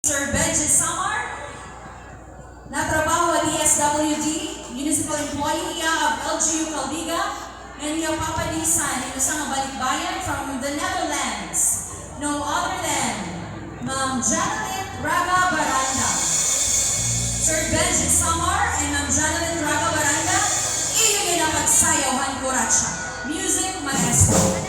Sir Samar, natrabaho DSWD, Municipal Employee of LGU Calbiga, and yung papalisan ito sa Balikbayan from the Netherlands. No other than Ma'am Janet Raga Baranda. Sir Samar and Ma'am Janet Raga Baranda, iyo yung napagsayawan Kuratsa. Music Maestro.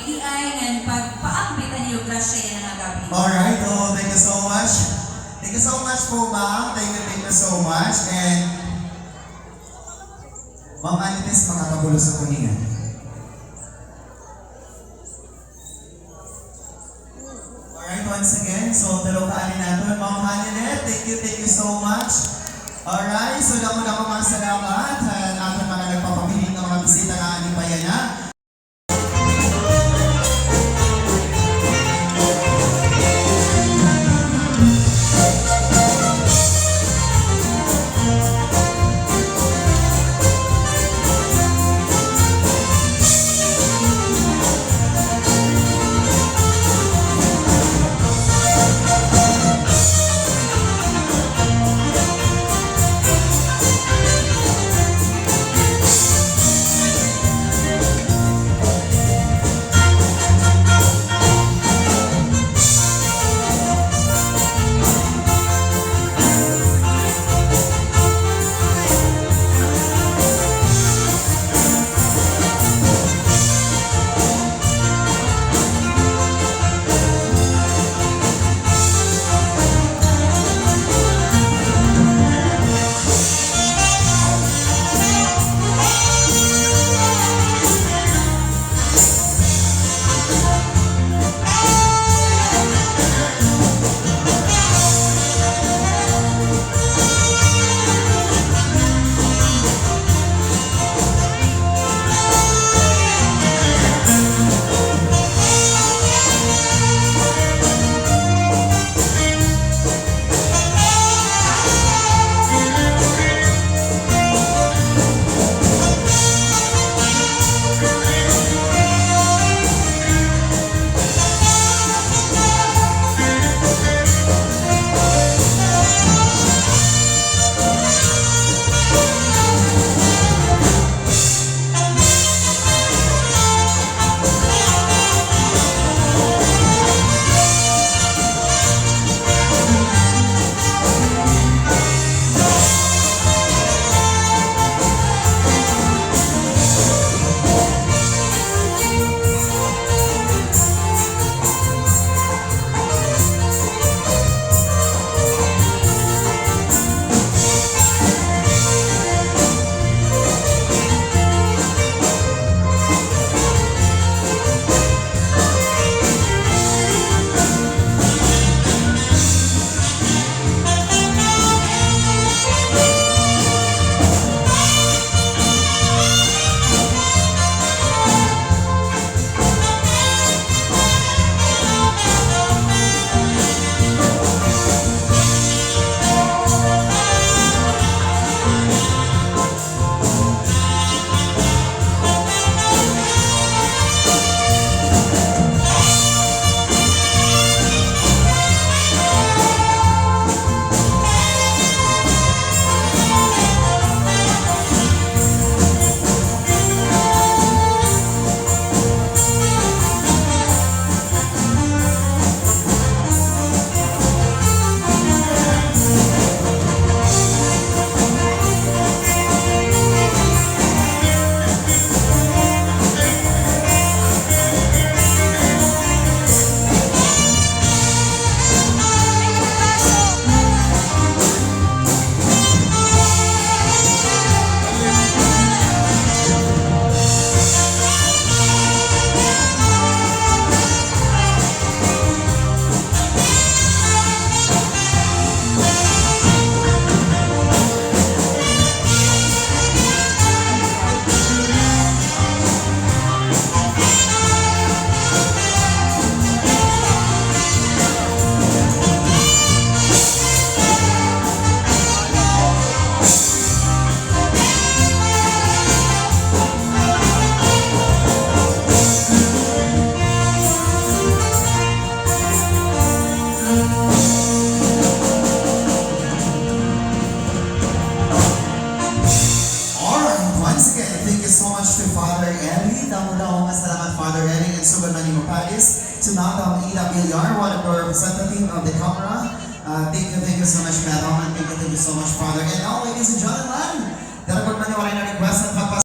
pagkiay and pagpaakbitan niyo grasya yan ang gabi. Alright, oh, thank you so much. Thank you so much po, ma'am. Thank you so much. And, Ma'am Anites, makakabulo sa kuningan. Alright, once again, so tulungan natin, Ma'am Anites. Thank you so much. Alright, so damo mga salamat. At ating mga nagpapabiling ng mga bisita na ating bayana. Sunata Ida Villar, one of the representative of the camera. Thank you so much, Madam, and thank you so much, Father. And now, ladies and gentlemen, dapat man yung request